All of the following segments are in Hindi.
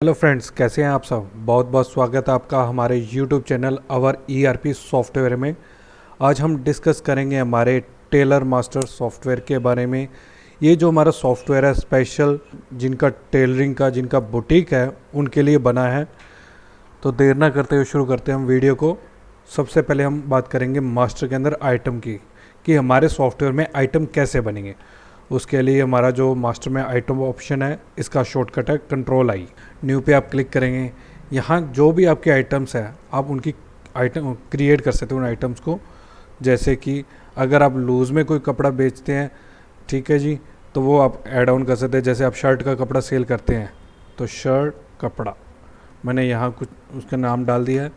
हेलो फ्रेंड्स, कैसे हैं आप सब। बहुत बहुत स्वागत है आपका हमारे यूट्यूब चैनल अवर ईआरपी सॉफ्टवेयर में। आज हम डिस्कस करेंगे हमारे टेलर मास्टर सॉफ्टवेयर के बारे में। ये जो हमारा सॉफ्टवेयर है स्पेशल जिनका टेलरिंग का जिनका बुटीक है उनके लिए बना है। तो देर ना करते हुए शुरू करते हैं हम वीडियो को। सबसे पहले हम बात करेंगे मास्टर के अंदर आइटम की, कि हमारे सॉफ्टवेयर में आइटम कैसे बनेंगे। उसके लिए हमारा जो मास्टर में आइटम ऑप्शन है इसका शॉर्टकट है कंट्रोल आई। न्यू पे आप क्लिक करेंगे। यहाँ जो भी आपके आइटम्स है आप उनकी आइटम क्रिएट कर सकते हो उन आइटम्स को। जैसे कि अगर आप लूज़ में कोई कपड़ा बेचते हैं, ठीक है जी, तो वो आप ऐड ऑन कर सकते हैं। जैसे आप शर्ट का कपड़ा सेल करते हैं तो शर्ट कपड़ा मैंने यहाँ कुछ उसका नाम डाल दिया है।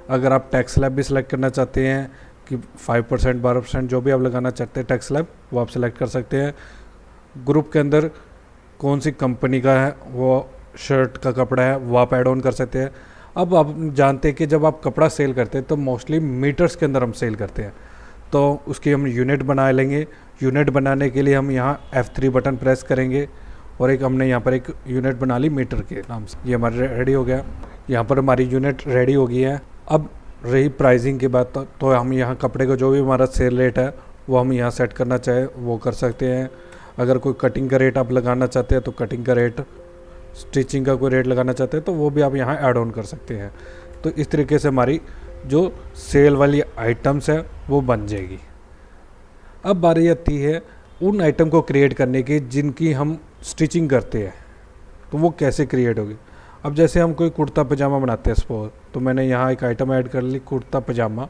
अगर आप टैक्स स्लैब भी सिलेक्ट करना चाहते हैं कि 5% 12% जो भी आप लगाना चाहते हैं टैक्स स्लैब वो आप सिलेक्ट कर सकते हैं। ग्रुप के अंदर कौन सी कंपनी का है वो शर्ट का कपड़ा है वो आप ऐड ऑन कर सकते हैं। अब आप जानते हैं कि जब आप कपड़ा सेल करते हैं तो मोस्टली मीटर्स के अंदर हम सेल करते हैं, तो उसकी हम यूनिट बना लेंगे। यूनिट बनाने के लिए हम यहाँ F3 बटन प्रेस करेंगे और एक हमने यहाँ पर एक यूनिट बना ली मीटर के नाम से। ये हमारा रेडी हो गया। यहाँ पर हमारी यूनिट रेडी हो गई है। अब रही प्राइसिंग की बात, तो हम यहाँ कपड़े का जो भी हमारा सेल रेट है वो हम यहाँ सेट करना चाहे वो कर सकते हैं। अगर कोई कटिंग का रेट आप लगाना चाहते हैं तो कटिंग का रेट, स्टिचिंग का कोई रेट लगाना चाहते हैं तो वो भी आप यहाँ ऐड ऑन कर सकते हैं। तो इस तरीके से हमारी जो सेल वाली आइटम्स है वो बन जाएगी। अब बारी आती है उन आइटम को क्रिएट करने की जिनकी हम स्टिचिंग करते हैं, तो वो कैसे क्रिएट होगी। अब जैसे हम कोई कुर्ता पजामा बनाते हैं सपोज, तो मैंने यहाँ एक आइटम ऐड कर ली कुर्ता पजामा,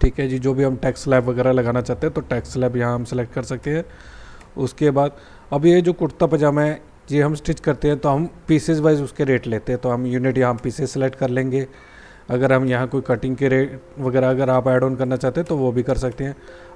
ठीक है जी। जो भी हम टैक्स स्लैब वगैरह लगाना चाहते हैं तो टैक्स स्लैब यहाँ हम सेलेक्ट कर सकते हैं। उसके बाद अब ये जो कुर्ता पजामा है ये हम स्टिच करते हैं तो हम पीसेस वाइज उसके रेट लेते हैं, तो हम यूनिट यहाँ पीसेस सेलेक्ट कर लेंगे। अगर हम यहाँ कोई कटिंग के रेट वगैरह अगर आप ऐड ऑन करना चाहते हैं तो वो भी कर सकते हैं।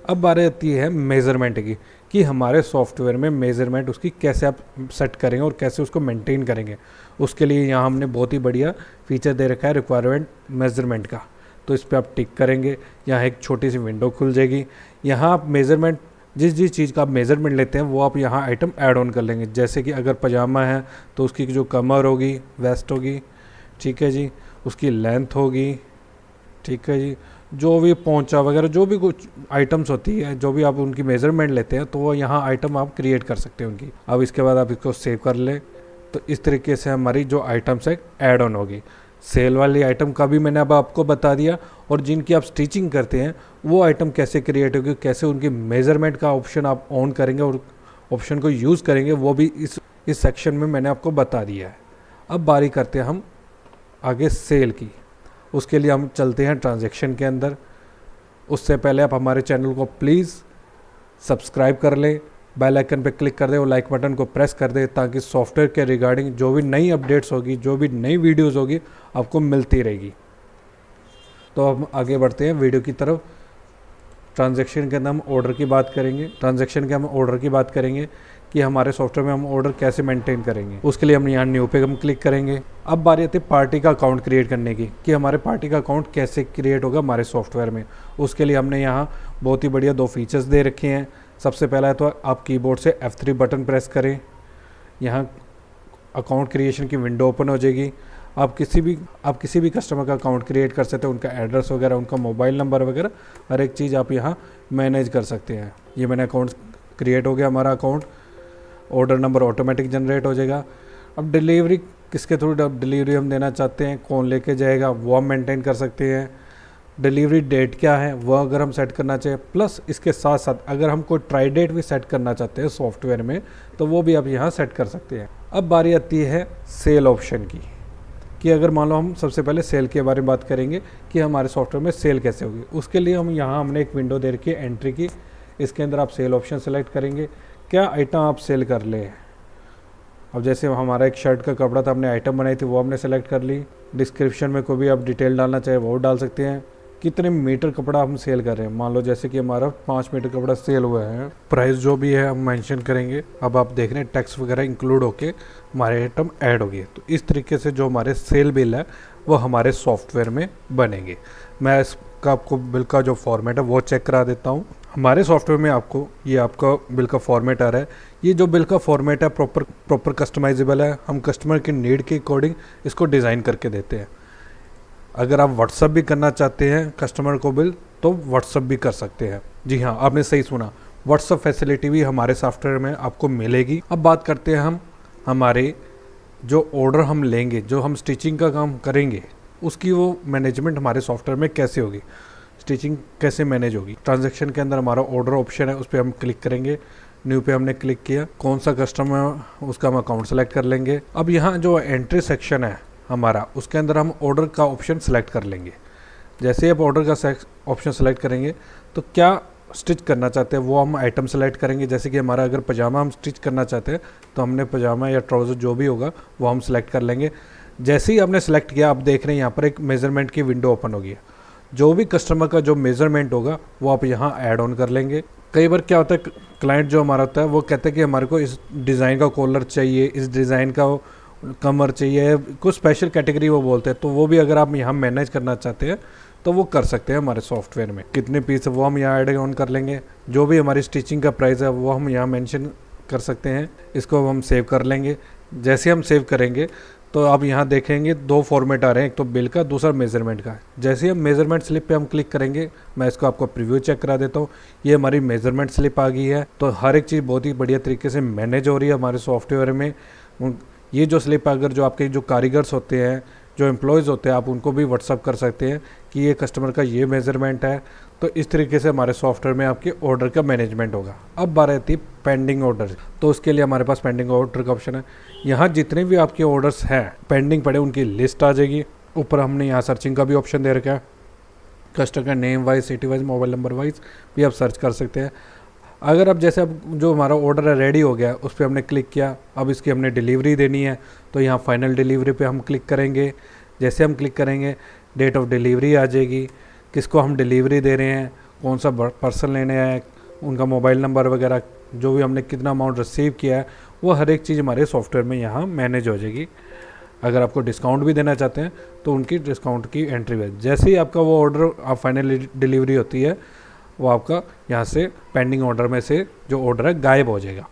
अब बात आती है मेज़रमेंट की, कि हमारे सॉफ्टवेयर में मेज़रमेंट उसकी कैसे आप सेट करेंगे और कैसे उसको मेंटेन करेंगे। उसके लिए यहाँ हमने बहुत ही बढ़िया फीचर दे रखा है रिक्वायरमेंट मेज़रमेंट का, तो इस पर आप टिक करेंगे। यहाँ एक छोटी सी विंडो खुल जाएगी। यहाँ आप मेज़रमेंट जिस जिस चीज़ का आप मेज़रमेंट लेते हैं वो आप यहाँ आइटम ऐड ऑन कर लेंगे। जैसे कि अगर पजामा है तो उसकी जो कमर होगी, वेस्ट होगी, ठीक है जी, उसकी लेंथ होगी, ठीक है जी, जो भी पोंचा वगैरह जो भी कुछ आइटम्स होती है जो भी आप उनकी मेज़रमेंट लेते हैं तो वो यहाँ आइटम आप क्रिएट कर सकते हैं उनकी। अब इसके बाद आप इसको सेव कर लें। तो इस तरीके से हमारी जो आइटम्स है ऐड ऑन होगी। सेल वाली आइटम का भी मैंने अब आपको बता दिया, और जिनकी आप स्टिचिंग करते हैं वो आइटम कैसे क्रिएट होगी, कैसे उनकी मेज़रमेंट का ऑप्शन आप ऑन करेंगे और ऑप्शन को यूज़ करेंगे, वो भी इस सेक्शन में मैंने आपको बता दिया है। अब बारी करते हैं हम आगे सेल की। उसके लिए हम चलते हैं ट्रांजैक्शन के अंदर। उससे पहले आप हमारे चैनल को प्लीज़ सब्सक्राइब कर लें, बेल आइकन पर क्लिक कर दें और लाइक बटन को प्रेस कर दें, ताकि सॉफ्टवेयर के रिगार्डिंग जो भी नई अपडेट्स होगी, जो भी नई वीडियोस होगी आपको मिलती रहेगी। तो हम आगे बढ़ते हैं वीडियो की तरफ। ट्रांजैक्शन के अंदर हम ऑर्डर की बात करेंगे। ट्रांजैक्शन के हम ऑर्डर की बात करेंगे कि हमारे सॉफ्टवेयर में हम ऑर्डर कैसे मेंटेन करेंगे। उसके लिए हम यहाँ न्यू पे हम क्लिक करेंगे। अब बारी आती है पार्टी का अकाउंट क्रिएट करने की, कि हमारे पार्टी का अकाउंट कैसे क्रिएट होगा हमारे सॉफ्टवेयर में। उसके लिए हमने यहाँ बहुत ही बढ़िया 2 फीचर्स दे रखे हैं। सबसे पहला है तो आप कीबोर्ड से F3 बटन प्रेस करें, यहाँ अकाउंट क्रिएशन की विंडो ओपन हो जाएगी। आप किसी भी कस्टमर का अकाउंट क्रिएट कर सकते हैं, उनका एड्रेस वगैरह, उनका मोबाइल नंबर वगैरह हर एक चीज़ आप यहाँ मैनेज कर सकते हैं। ये मैंने अकाउंट क्रिएट हो गया हमारा account. Order number automatic generate हो जाएगा। अब डिलीवरी किसके थ्रू डिलीवरी हम देना चाहते हैं, कौन लेके जाएगा, वो हम मेंटेन कर सकते हैं। डिलीवरी डेट क्या है वो अगर हम सेट करना चाहें, प्लस इसके साथ साथ अगर हम कोई ट्राई डेट भी सेट करना चाहते हैं सॉफ्टवेयर में तो वो भी आप यहाँ सेट कर सकते हैं। अब बारी आती है सेल ऑप्शन की, कि अगर मान लो हम सबसे पहले सेल के बारे में बात करेंगे कि हमारे सॉफ्टवेयर में सेल कैसे होगी। उसके लिए हम यहाँ हमने एक विंडो दे रखी है एंट्री की। इसके अंदर आप सेल ऑप्शन सेलेक्ट करेंगे, क्या आइटम आप सेल कर ले। अब जैसे हमारा एक शर्ट का कपड़ा था, हमने आइटम बनाई थी वो हमने सेलेक्ट कर ली। डिस्क्रिप्शन में कोई भी आप डिटेल डालना चाहे वो डाल सकते हैं। कितने मीटर कपड़ा हम सेल कर रहे हैं, मान लो जैसे कि हमारा 5 मीटर कपड़ा सेल हुआ है, प्राइस जो भी है हम मेंशन करेंगे। अब आप देख रहे हैं टैक्स वगैरह इंक्लूड होके हमारे आइटम ऐड हो गए। तो इस तरीके से जो हमारे सेल बिल है वो हमारे सॉफ्टवेयर में बनेंगे। मैं इसका आपको बिल का जो फॉर्मेट है वो चेक करा देता हूँ। हमारे सॉफ्टवेयर में आपको ये आपका बिल का फॉर्मेट आ रहा है। ये जो बिल का फॉर्मेट है प्रॉपर कस्टमाइजेबल है। हम कस्टमर के नीड के अकॉर्डिंग इसको डिज़ाइन करके देते हैं। अगर आप व्हाट्सअप भी करना चाहते हैं कस्टमर को बिल, तो व्हाट्सअप भी कर सकते हैं। जी हाँ, आपने सही सुना, व्हाट्सअप फैसिलिटी भी हमारे सॉफ्टवेयर में आपको मिलेगी। अब बात करते हैं हम हमारे जो ऑर्डर हम लेंगे, जो हम स्टिचिंग का काम करेंगे, उसकी वो मैनेजमेंट हमारे सॉफ्टवेयर में कैसे होगी, स्टिचिंग कैसे मैनेज होगी। ट्रांजैक्शन के अंदर हमारा ऑर्डर ऑप्शन है, उस पर हम क्लिक करेंगे। न्यू पे हमने क्लिक किया, कौन सा कस्टमर उसका हम अकाउंट सेलेक्ट कर लेंगे। अब यहाँ जो एंट्री सेक्शन है हमारा, उसके अंदर हम ऑर्डर का ऑप्शन सेलेक्ट कर लेंगे। जैसे ही आप ऑर्डर का ऑप्शन सेलेक्ट करेंगे तो क्या स्टिच करना चाहते हैं वो हम आइटम सेलेक्ट करेंगे। जैसे कि हमारा अगर पजामा हम स्टिच करना चाहते हैं तो हमने पजामा या ट्राउज़र जो भी होगा वो हम सेलेक्ट कर लेंगे। जैसे ही आपने सेलेक्ट किया, आप देख रहे हैं यहाँ पर एक मेज़रमेंट की विंडो ओपन होगी। जो भी कस्टमर का जो मेज़रमेंट होगा वो आप यहाँ ऐड ऑन कर लेंगे। कई बार क्या होता है, क्लाइंट जो हमारा होता है वो कहते हैं कि हमारे को इस डिज़ाइन का कॉलर चाहिए, इस डिज़ाइन का कमर चाहिए, कुछ स्पेशल कैटेगरी वो बोलते हैं। तो वो भी अगर आप यहाँ मैनेज करना चाहते हैं तो वो कर सकते हैं हमारे सॉफ्टवेयर में। कितने पीस है वो हम यहाँ ऐड ऑन कर लेंगे। जो भी हमारी स्टिचिंग का प्राइस है वो हम यहाँ मेंशन कर सकते हैं। इसको हम सेव कर लेंगे। जैसे हम सेव करेंगे तो आप यहाँ देखेंगे दो फॉर्मेट आ रहे हैं, एक तो बिल का, दूसरा मेज़रमेंट का। जैसे ही हम मेज़रमेंट स्लिप पे हम क्लिक करेंगे, मैं इसको आपको प्रीव्यू चेक करा देता हूँ। ये हमारी मेज़रमेंट स्लिप आ गई है। तो हर एक चीज़ बहुत ही बढ़िया तरीके से मैनेज हो रही है हमारे सॉफ्टवेयर में। ये जो स्लिप अगर जो आपके जो कारीगर्स होते हैं, जो एम्प्लॉयज़ होते हैं, आप उनको भी व्हाट्सअप कर सकते हैं कि ये कस्टमर का ये मेज़रमेंट है। तो इस तरीके से हमारे सॉफ्टवेयर में आपके ऑर्डर का मैनेजमेंट होगा। अब बात आती है पेंडिंग ऑर्डर, तो उसके लिए हमारे पास पेंडिंग ऑर्डर का ऑप्शन है। यहाँ जितने भी आपके ऑर्डर्स हैं पेंडिंग पड़े उनकी लिस्ट आ जाएगी। ऊपर हमने यहाँ सर्चिंग का भी ऑप्शन दे रखा है। कस्टमर का name wise, city wise, mobile number wise भी आप सर्च कर सकते हैं। अगर अब जैसे अब जो हमारा ऑर्डर है रेडी हो गया, उस पर हमने क्लिक किया, अब इसकी हमने डिलीवरी देनी है तो यहाँ फाइनल डिलीवरी पे हम क्लिक करेंगे। जैसे हम क्लिक करेंगे डेट ऑफ डिलीवरी आ जाएगी, किसको हम डिलीवरी दे रहे हैं, कौन सा पर्सन लेने आए, उनका मोबाइल नंबर वगैरह, जो भी हमने कितना अमाउंट रिसीव किया है, वो हर एक चीज़ हमारे सॉफ्टवेयर में यहाँ मैनेज हो जाएगी। अगर आपको डिस्काउंट भी देना चाहते हैं तो उनकी डिस्काउंट की एंट्री है। जैसे ही आपका वो ऑर्डर आप फाइनल डिलीवरी होती है, वो आपका यहाँ से पेंडिंग ऑर्डर में से जो ऑर्डर है गायब हो जाएगा।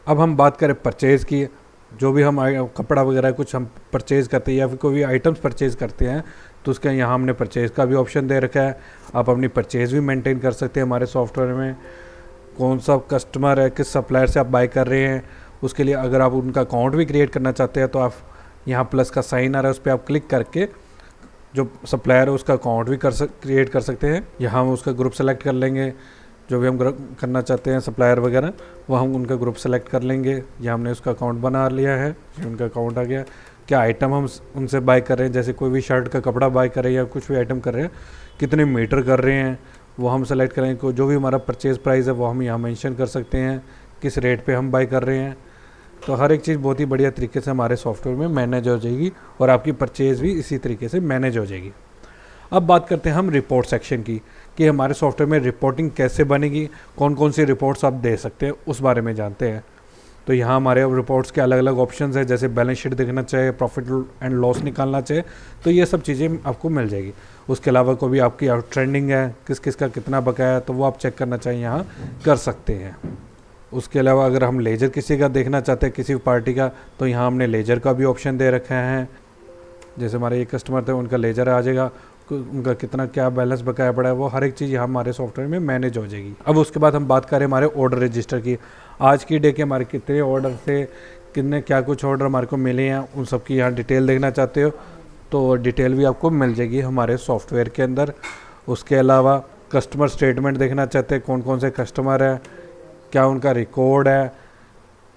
अब हम बात करें परचेज़ की। जो भी हम कपड़ा वगैरह कुछ हम परचेज़ करते हैं या फिर कोई भी आइटम्स परचेज़ करते हैं तो उसके यहाँ हमने परचेज़ का भी ऑप्शन दे रखा है। आप अपनी परचेज़ भी मेंटेन कर सकते हैं हमारे सॉफ्टवेयर में। कौन सा कस्टमर है, किस सप्लायर से आप बाय कर रहे हैं, उसके लिए अगर आप उनका अकाउंट भी क्रिएट करना चाहते हैं तो आप यहाँ प्लस का साइन आ रहा है, उस पर आप क्लिक करके जो सप्लायर है उसका अकाउंट भी क्रिएट कर सकते हैं। यहाँ हम उसका ग्रुप सेलेक्ट कर लेंगे, जो भी हम करना चाहते हैं सप्लायर वगैरह, वो हम उनका ग्रुप सेलेक्ट कर लेंगे। यहाँ हमने उसका अकाउंट बना लिया है, उनका अकाउंट आ गया। क्या आइटम हम उनसे बाय कर रहे हैं, जैसे कोई भी शर्ट का कपड़ा बाय कर रहे हैं या कुछ भी आइटम कर रहे हैं, कितने मीटर कर रहे हैं वो हम सेलेक्ट करेंगे। जो भी हमारा परचेज़ प्राइस है वो हम यहाँ मेंशन कर सकते हैं, किस रेट पे हम बाय कर रहे हैं। तो हर एक चीज़ बहुत ही बढ़िया तरीके से हमारे सॉफ्टवेयर में मैनेज हो जाएगी और आपकी परचेज़ भी इसी तरीके से मैनेज हो जाएगी। अब बात करते हैं हम रिपोर्ट सेक्शन की, कि हमारे सॉफ्टवेयर में रिपोर्टिंग कैसे बनेगी, कौन कौन सी रिपोर्ट्स आप दे सकते हैं, उस बारे में जानते हैं। तो यहाँ हमारे रिपोर्ट्स के अलग अलग ऑप्शंस हैं, जैसे बैलेंस शीट देखना चाहे, प्रॉफिट एंड लॉस निकालना चाहे, तो ये सब चीज़ें आपको मिल जाएगी। उसके अलावा कोई भी आपकी आउट ट्रेंडिंग है, किस किस का कितना बकाया है, तो वो आप चेक करना चाहिए यहाँ कर सकते हैं। उसके अलावा अगर हम लेजर किसी का देखना चाहते हैं, किसी पार्टी का, तो यहाँ हमने लेजर का भी ऑप्शन दे रखा है। जैसे हमारे एक कस्टमर थे, उनका लेजर आ जाएगा, उनका कितना क्या बैलेंस बकाया पड़ा है, वो हर एक चीज़ यहाँ हमारे सॉफ्टवेयर में मैनेज हो जाएगी। अब उसके बाद हम बात करें हमारे ऑर्डर रजिस्टर की। आज की डे के हमारे कितने ऑर्डर थे, कितने क्या कुछ ऑर्डर हमारे को मिले हैं, उन सब की यहाँ डिटेल देखना चाहते हो तो डिटेल भी आपको मिल जाएगी हमारे सॉफ्टवेयर के अंदर। उसके अलावा कस्टमर स्टेटमेंट देखना चाहते हैं, कौन कौन से कस्टमर है, क्या उनका रिकॉर्ड है,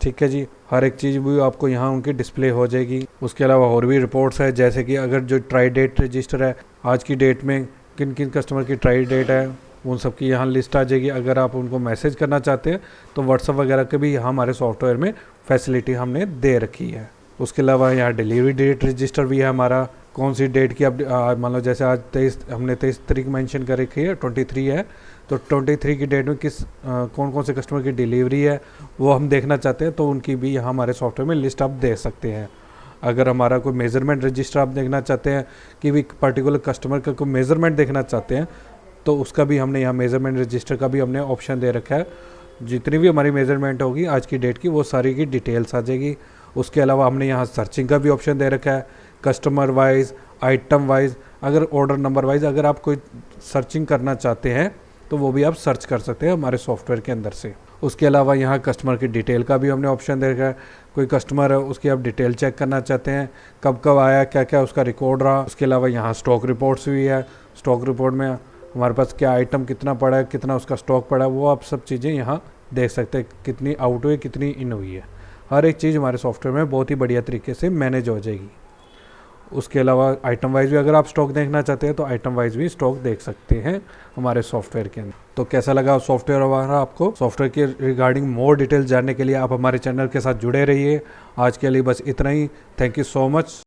ठीक है जी, हर एक चीज़ भी आपको यहाँ उनकी डिस्प्ले हो जाएगी। उसके अलावा और भी रिपोर्ट्स है, जैसे कि अगर जो ट्राई डेट रजिस्टर है, आज की डेट में किन किन कस्टमर की ट्राई डेट है, उन सब की यहाँ लिस्ट आ जाएगी। अगर आप उनको मैसेज करना चाहते हैं तो व्हाट्सअप वगैरह के भी यहाँ हमारे सॉफ्टवेयर में फैसिलिटी हमने दे रखी है। उसके अलावा यहाँ डिलीवरी डेट रजिस्टर भी है हमारा, कौन सी डेट की अब मान लो जैसे आज 23 तारीख मेंशन कर रखी है, 23 है, तो 23 की डेट में कौन कौन से कस्टमर की डिलीवरी है वो हम देखना चाहते हैं, तो उनकी भी यहाँ हमारे सॉफ्टवेयर में लिस्ट आप दे सकते हैं। अगर हमारा कोई मेज़रमेंट रजिस्टर आप देखना चाहते हैं कि भी पर्टिकुलर कस्टमर का कोई मेज़रमेंट देखना चाहते हैं, तो उसका भी हमने यहाँ मेज़रमेंट रजिस्टर का भी हमने ऑप्शन दे रखा है। जितनी भी हमारी मेज़रमेंट होगी आज की डेट की, वो सारी की डिटेल्स आ जाएगी। उसके अलावा हमने यहाँ सर्चिंग का भी ऑप्शन दे रखा है, कस्टमर वाइज, आइटम वाइज, अगर ऑर्डर नंबर वाइज अगर आप कोई सर्चिंग करना चाहते हैं तो वो भी आप सर्च कर सकते हैं हमारे सॉफ्टवेयर के अंदर से। उसके अलावा यहाँ कस्टमर की डिटेल का भी हमने ऑप्शन दे रखा है। कोई कस्टमर है उसकी आप डिटेल चेक करना चाहते हैं, कब कब आया, क्या क्या उसका रिकॉर्ड रहा। उसके अलावा यहाँ स्टॉक रिपोर्ट्स भी है। स्टॉक रिपोर्ट में हमारे पास क्या आइटम कितना पड़ा है, कितना उसका स्टॉक पड़ा है, वो आप सब चीज़ें यहाँ देख सकते हैं, कितनी आउट हुई, कितनी इन हुई है। हर एक चीज़ हमारे सॉफ्टवेयर में बहुत ही बढ़िया तरीके से मैनेज हो जाएगी। उसके अलावा आइटम वाइज भी अगर आप स्टॉक देखना चाहते हैं तो आइटम वाइज भी स्टॉक देख सकते हैं हमारे सॉफ्टवेयर के अंदर। तो कैसा लगा सॉफ्टवेयर हमारा आपको? सॉफ्टवेयर के रिगार्डिंग मोर डिटेल जानने के लिए आप हमारे चैनल के साथ जुड़े रहिए। आज के लिए बस इतना ही। Thank you so much.